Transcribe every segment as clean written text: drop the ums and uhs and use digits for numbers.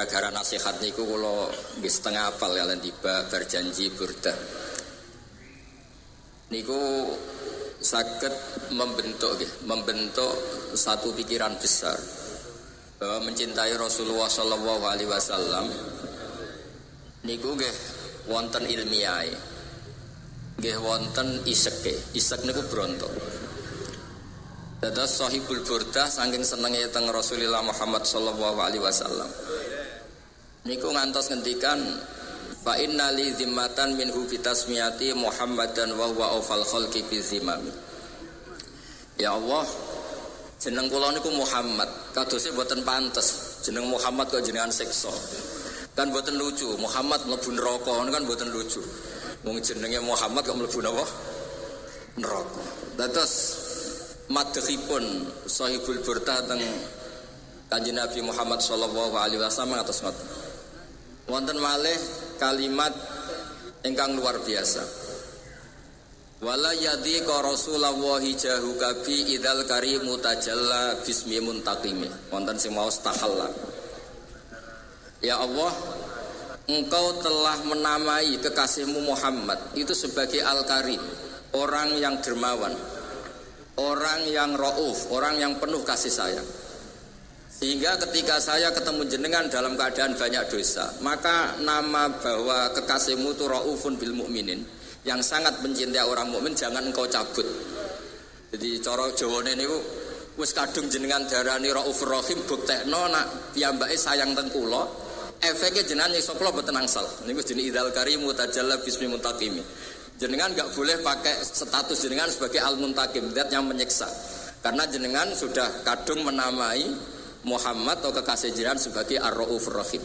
gara-gara nasihat niku kula nggih setengah apal kalian tiba berjanji burdah. Niku saged membentuk satu pikiran besar bahwa mencintai Rasulullah sallallahu alaihi wasallam niku nggih wonten ilmiahe. Nggih wonten iseke. Isek niku bronto. Dados Sahibul Burdah saking senenge teng Rasulullah Muhammad sallallahu alaihi wasallam. Niku ngantos ngendikan fa inna li zimmatan minhu bi tasmiyati Muhammadan wa huwa awfal khalqi bi zimami. Ya Allah, jeneng kula niku Muhammad, kadose mboten pantes. Jeneng Muhammad kok jenengan siksa. Kan mboten lucu, Muhammad mlebu neraka kan mboten lucu. Wong jenenge Muhammad kok mlebu napa? Neraka. Dados madhepipun Sahibul Burdah teng Kanjeng Nabi Muhammad sallallahu alaihi wasallam atas ngoten. Wonten malih kalimat ingkang luar biasa. Wala yadhiqa Rasulullah jahuka bi idzal karimu tajalla bismi muntaqimi. Wonten sing maos tahalla. Ya Allah, Engkau telah menamai kekasihmu Muhammad itu sebagai Al-Karim, orang yang dermawan, orang yang rauf, orang yang penuh kasih sayang. Sehingga ketika saya ketemu jenengan dalam keadaan banyak dosa, maka nama bahwa kekasihmu itu raufun bil mukminin, yang sangat mencintai orang mukmin, jangan engkau cabut. Jadi cara Jawane niku wis kadung jenengan darani raufur rahim, buktekno nak piyambake sayang teng kula. Efeknya jenengan iso kula mboten angsal. Niku jenenge idzal karimu tajalla bismi muntaqimi. Jenengan enggak boleh pakai status jenengan sebagai al-muntaqim, zat yang menyiksa. Karena jenengan sudah kadung menamai Muhammad atau kekasih jenengan sebagai ar-raufur rahim.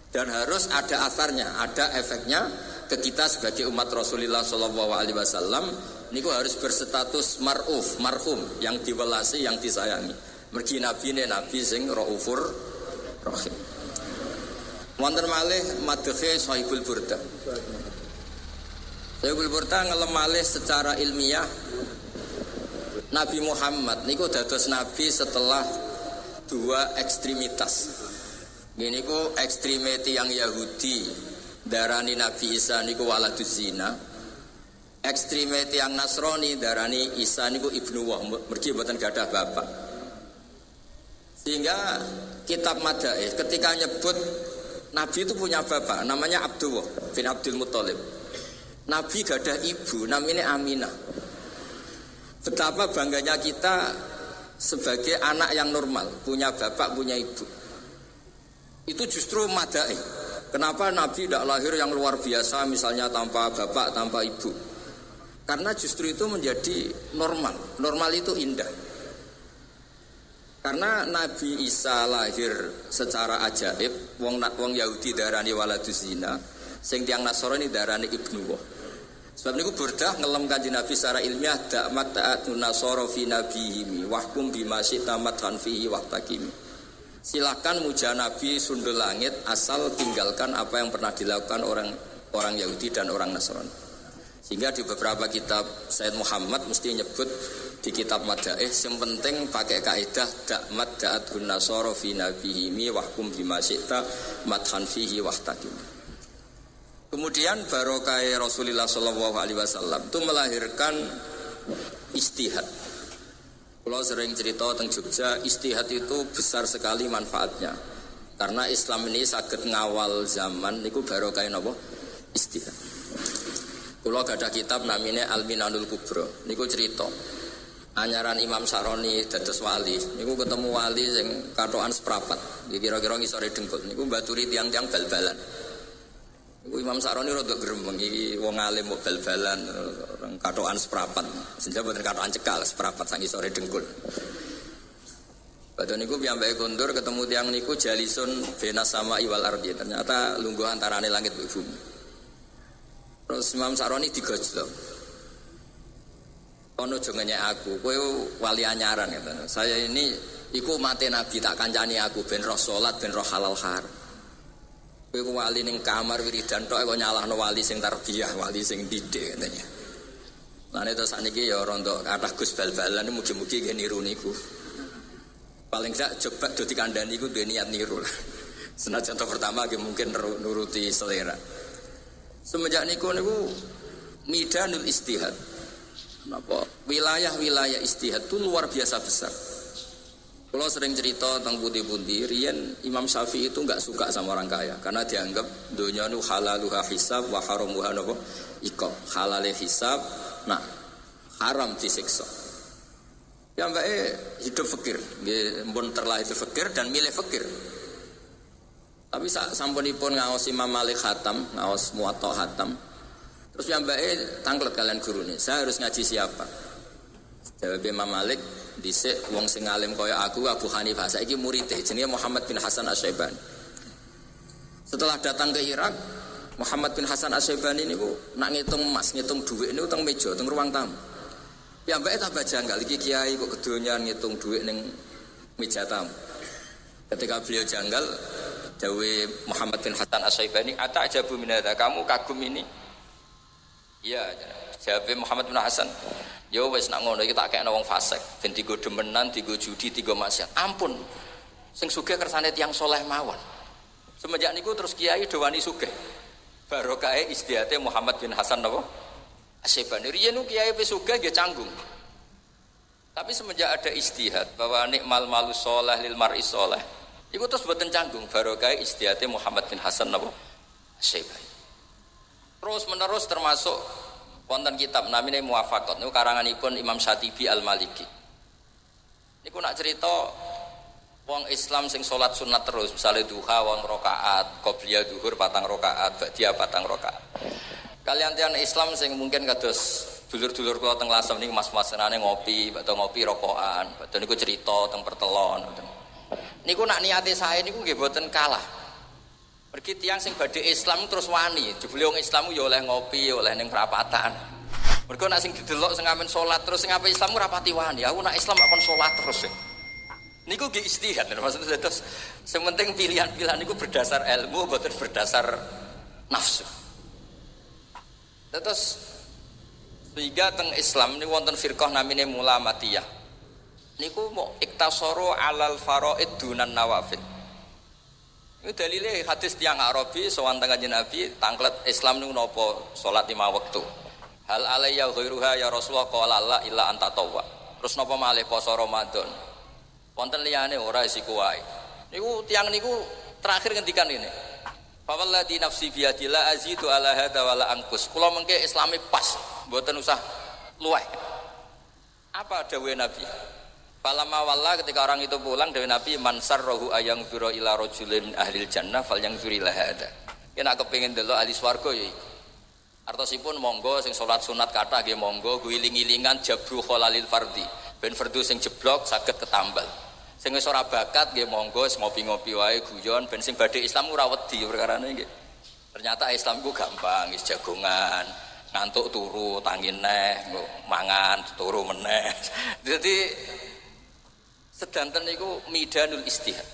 Dan harus ada asarnya, ada efeknya ke kita sebagai umat Rasulullah sallallahu alaihi wasallam niku harus berstatus mar'uf, marhum, yang diwelasi, yang disayangi. Mergi nabine nabi sing raufur rahim. Wonten malih madhe Sahibul Burdah. Sahibul Burdah ngelem malih secara ilmiah Nabi Muhammad niku dados nabi setelah dua ekstremitas. Gini ku ekstremiti yang Yahudi darani Nabi Isa niku waladuz zina. Ekstremiti yang Nasrani darani Isa niku ibnu wah, mergi mboten gadah bapak. Sehingga kitab Madaih ketika nyebut Nabi itu punya bapak, namanya Abdullah bin Abdul Muthalib. Nabi gadah ibu, namanya Aminah. Betapa bangganya kita sebagai anak yang normal, punya bapak, punya ibu. Itu justru madaih. Kenapa Nabi tidak lahir yang luar biasa, misalnya tanpa bapak, tanpa ibu? Karena justru itu menjadi normal. Normal itu indah. Karena Nabi Isa lahir secara ajaib, wong Yahudi darani waladuz zina, sing tiyang Nasrani darani ibnu wah. Sebab niku Burdah ngelem Kanjeng Nabi secara ilmiah da'mat ta'atun nasara fi nabihimi wahkum bima syi'ta madhan fihi wahtakimi. Silakan muja Nabi sundul langit asal tinggalkan apa yang pernah dilakukan orang Yahudi dan orang Nasrani. Sehingga di beberapa kitab Sayyid Muhammad mesti nyebut di kitab Madaih yang penting pakai kaidah da'mat da'atun nasara fi nabihimi wahkum bima syi'ta madhan fihi wahtakimi. Kemudian barokah Rasulullah sallallahu alaihi wasallam itu melahirkan istihad. Kalau sering cerita tentang Jogja, istihad itu besar sekali manfaatnya. Karena Islam ini saged ngawal zaman niku barokah napa? Istihad. Kalau ada kitab namanya Al-Minanul Kubra, niku cerita anyaran Imam Saroni dados wali. Niku ketemu wali sing katokan seprapat, kira-kira ngisore dengkul. Niku baturi tiang-tiang bal-balan. Imam Saroni rada gremeng iki wong alim kok bal-balan orang katokan seprapat. Senja boten katokan cekal seprapat sangi sore dengkul. Padahal niku piyambake kondur ketemu tiang niku jalisun bena sama iwal ardi. Ternyata lungguh antarane langit dan bumi. Terus Imam Saroni digojlok. Ono aja ngenyek aku, kowe wali anyaran ya. Saya ini iku mate Nabi tak kancani aku ben roh salat ben roh halal haram. Kowe wali ning kamar wiridan tok kok nyalahno wali sing tarbiyah, wali sing didik katanya. Lan itu sakniki ya rondo kathah Gus bal-balan mugi-mugi nggih niru niku. Paling sak coba do dikandani iku duwe niat niru lah. Senajan contoh pertama mungkin nuruti selera. Semenjak niku midanul istihad. Napa? Wilayah-wilayah istihad itu luar biasa besar. Kalau sering cerita tentang pundi-pundi, riyen Imam Syafi'i itu enggak suka sama orang kaya karena dianggap dunya nu halaluha hisab wa haramuha napa? Iqab. Halale hisab, nah haram disiksa. Ya mbak hidup fakir, pun terlahir fakir dan milih fakir. Tapi sampunipun ngaos Imam Malik Hatam, ngaos Muwatta Hatam. Terus ya mbak tanglet kalian guru nih, saya harus ngaji siapa? Jawab Imam Malik, dhisik wong sing alim kaya aku Abu Hanifah saiki muridé jenenge Muhammad bin Hasan Asy-Syaibani. Setelah datang ke Irak, Muhammad bin Hasan Asy-Syaibani niku nak ngitung emas, ngitung dhuwit niku teng meja, teng ruang tamu. Ya mbake tambah janggal iki kiai kok kedonyan ngitung dhuwit ning meja tamu. Ketika beliau janggal, dawe Muhammad bin Hasan Asy-Syaibani, "Ata'jabu min hadza? Kamu kagum ini?" Iya, jawab Muhammad bin Hasan. Ya wis nak ngono iki tak kekno wong fasik, ben digo demenan, digo judi, digo maksiat. Ampun. Sing sugih kersane tiyang saleh mawon. Semenjak niku terus kiai do wani sugih. Barokahe istihate Muhammad bin Hasan napa? Asy-Syaibani. Riyen kiai wis sugih nggih canggung. Tapi semenjak ada istihad bahwa nikmal malus sholeh lil mar'i sholeh, iku terus boten canggung barokahe istihate Muhammad bin Hasan napa? Asy-Syaibani. Terus menerus termasuk wonten kitab namine Muwafaqat niku karanganipun Imam Syatibi Al-Maliki. Niku nak cerita wong Islam sing salat sunat terus, misalnya duha wong rakaat, qobliyah zuhur 4 rakaat, ba'diyah 4 rakaat. Kalian tiang Islam sing mungkin kados dulur-dulur kula teng Lasem niku mas-mas senane ngopi, badhe ngopi rokokan, badhe niku cerita teng pertelon. Niku nak niate sae niku nggih boten kalah. Pergi tiang sing badhe Islam terus wani, jebule wong Islam ya oleh ngopi, oleh ning perapatan. Mergo nak sing didelok sing amen salat terus sing ape Islam ora pati wani. Aku nak Islam akon salat terus. Niku nggih istihad, maksudnya terus sing penting pilihan-pilihan niku berdasar ilmu, boten berdasar nafsu. Terus sehingga teng Islam niku wonten firqah namine Mulamatiyah. Niku mau iktasaru alal faraid dunan nawafil. Itu dalile hadis tiyang Arabi sowan teng Kanjeng Nabi tanglet Islam niku napa salat 5 wektu. Hal alayya ghairuha ya Rasulullah qala la illa anta tawwa. Terus napa malih poso Ramadan. Wonten liyane ora isiku wae. Niku tiyang niku terakhir ngendikan ini. Fa wallazi nafsi bi yadillah azidu ala hadza wala angkus. Kula mengke Islami pas, mboten usah luweh. Apa dawuhe Nabi? Falamma walla ketika orang itu pulang dari Nabi mansar rohu ayang firo ila rojulin ahlil jannah fal yang firi lahada. Kena kepingin delok ahli swarga ya. Artosipun monggo sing salat sunat kathah nggih monggo guling-gilingan jabru kholalil fardhi. Ben fardhu sing jeblok saged ketambal. Sing wis ora bakat nggih monggo ngopi-ngopi wae guyon ben sing badhe Islam ora wedi perkarane nggih. Ternyata Islam ku gampang, wis jagongan, ngantuk turu tangi neh, mangan turu meneh. Jadi sedanten niku midanul istihad.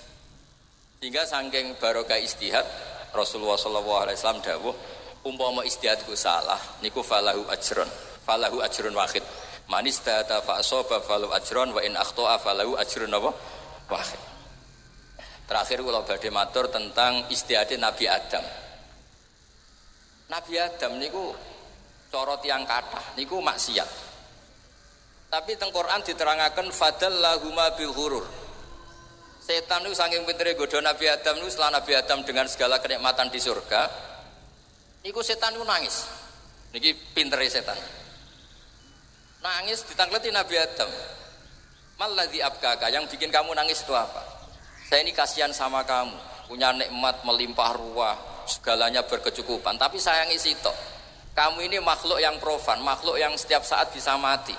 Sehingga saking barokah istihad Rasulullah sallallahu alaihi wasallam dawuh umpama istihadku salah niku falahu ajrun wahid. Man istahada fa asaba falahu ajrun wa in akhta'a falahu ajrun wahid. Terakhir kula badhe matur tentang istihade Nabi Adam. Nabi Adam niku cara tiyang kathah niku maksiat. Tapi teng Quran diterangaken fadallahuma bil ghurur. Setan itu saking pintere godho Nabi Adam niku setelah Nabi Adam dengan segala kenikmatan di surga, niku setan niku nangis. Niki pintere setan. Nangis ditangleti Nabi Adam. Malladzi abkaka, yang bikin kamu nangis itu apa? Saya ini kasihan sama kamu, punya nikmat melimpah ruah, segalanya berkecukupan, tapi sayangi sitok. Kamu ini makhluk yang profan, makhluk yang setiap saat bisa mati.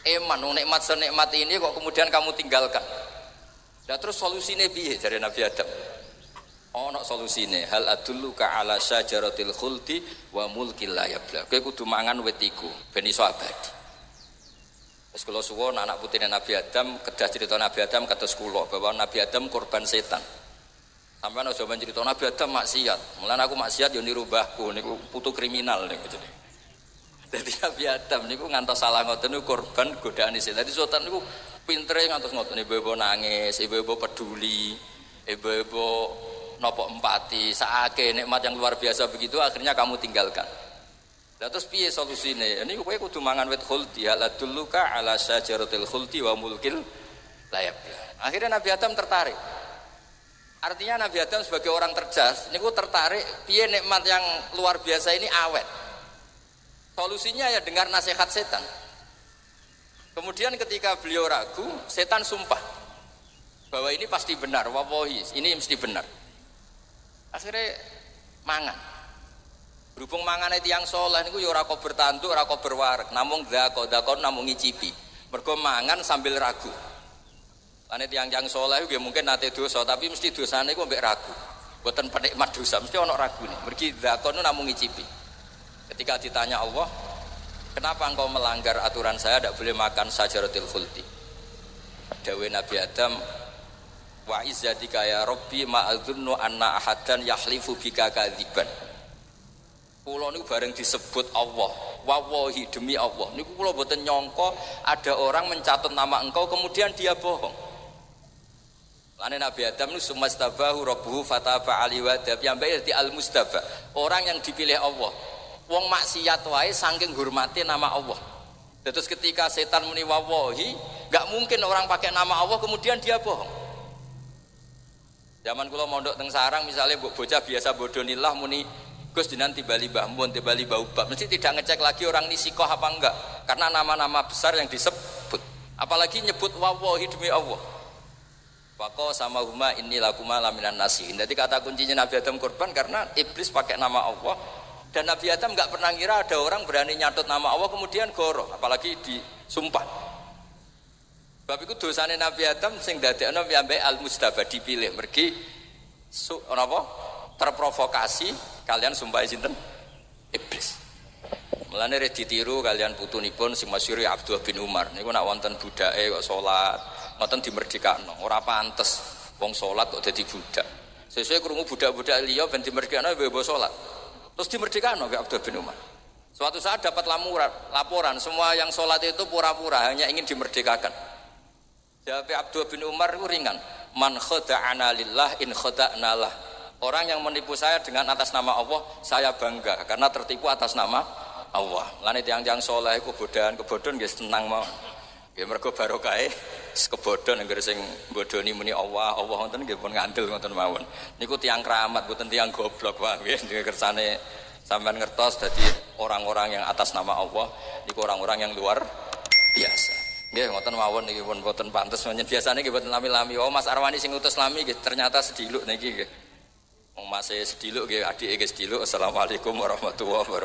Eman, nikmat senikmat ini kok kemudian kamu tinggalkan. Dan terus solusinya piye dari Nabi Adam? Ono solusine, hal adulluka ala syajaratil khuldi wa mulkil la yabla. Kowe kudu mangan wit iku ben iso abadi. Wis kula suwun anak putrine Nabi Adam, kedah cerita Nabi Adam kados kula bahwa Nabi Adam korban setan. Sampeyan aja men cerita Nabi Adam maksiat. Mulane aku maksiat yo niru mbahku niku putu kriminal niku jenenge. Jadi Nabi Adam niku ngantos salah ngoten niku korban godaan setan. Dadi setan niku pintere ngantos ngoten ibu-ibu nangis, ibu-ibu peduli, ibu-ibu nopo empati, saake nikmat yang luar biasa begitu akhirnya kamu tinggalkan. Lah terus piye solusine? Ini kowe kudu mangan wit khuldi, aladulluka ala syajaratil khuldi wa mulkil layab. Akhirnya Nabi Adam tertarik. Artinya Nabi Adam sebagai orang cerdas, niku tertarik piye nikmat yang luar biasa ini awet. Solusinya ya dengar nasihat setan. Kemudian ketika beliau ragu, setan sumpah bahwa ini pasti benar, wallahi, ini mesti benar. Akhirnya mangan. Berhubung mangan itu yang soleh niku ya ora kok bertanduk, ora kok berwareg, namung dakon namung ngicipi. Mergo mangan sambil ragu. Lan tiyang-tiyang soleh nggih mungkin nate dosa, tapi mesti dosane iku mbek ragu. Mboten penikmat dosa, mesti ana ragune. Mergi dakon namung ngicipi. Ketika ditanya Allah, kenapa engkau melanggar aturan saya tidak boleh makan sajaratil khuldi? Dawe Nabi Adam, wa izzatika ya Rabbi ma adzunnu anna ahadan yahlifu bika kadziban. Kula niku bareng disebut Allah, wallahi demi Allah. Niku kula mboten nyangka ada orang mencatat nama engkau kemudian dia bohong. Lane Nabi Adam niku sumastabahu rabbuhu fataba alaihi wa tab yang bae di al-mustaba. Orang yang dipilih Allah. Wong maksiat wae saking hormati nama Allah. Terus ketika setan muni wallahi, enggak mungkin orang pakai nama Allah kemudian dia bohong. Zaman kula mondok teng sarang misalnya bocah biasa bodonillah muni Gus dinan tibali Mbah Mun tibali Mbah Ubab, mesti tidak ngecek lagi orang ini sikoh apa enggak karena nama-nama besar yang disebut. Apalagi nyebut wallahi demi Allah. Waqo sama huma inni lakuma laminan nasihin. Jadi kata kuncinya Nabi Adam korban karena iblis pakai nama Allah. Dan Nabi Adam enggak pernah kira ada orang berani nyatut nama Allah kemudian goroh, apalagi disumpah. Sebab itu dosane Nabi Adam sing dadekno piambek al-mustaba dipilih mergi napa terprovokasi kalian sumpah sinten iblis. Mulane re ditiru kalian putunipun sing masyhur Abdullah bin Umar niku nak wonten budake kok salat ngoten dimerdekakno ora pantes wong salat kok dadi budak. Sesuk krungu budak-budak liya ben dimerdekakno mbok salat. Terus dimerdekakan oleh Abdullah bin Umar. Suatu saat dapat laporan semua yang sholat itu pura-pura hanya ingin dimerdekakan. Jawab Abdullah bin Umar itu ringan. Man khada'ana lillah in khada'na lah. Orang yang menipu saya dengan atas nama Allah, saya bangga karena tertipu atas nama Allah. Lan tiyang-tiyang saleh kebodohan nggih tenang mawon. Nggih mergo barokahe kebodhon anggere sing bodoni muni Allah ngoten nggih pun ngandel ngoten mawon. Niku tiyang keramat mboten tiyang goblok wae nggih kersane sampean ngertos dadi orang-orang yang atas nama Allah niku orang-orang yang luar biasa. Nggih ngoten mawon niki pun mboten pantes biasane nggih mboten lami-lami. Oh Mas Arwani sing utus lami nggih ternyata sediluk niki nggih. Wong Mas sediluk nggih adike nggih sediluk. Assalamualaikum warahmatullahi wabarakatuh.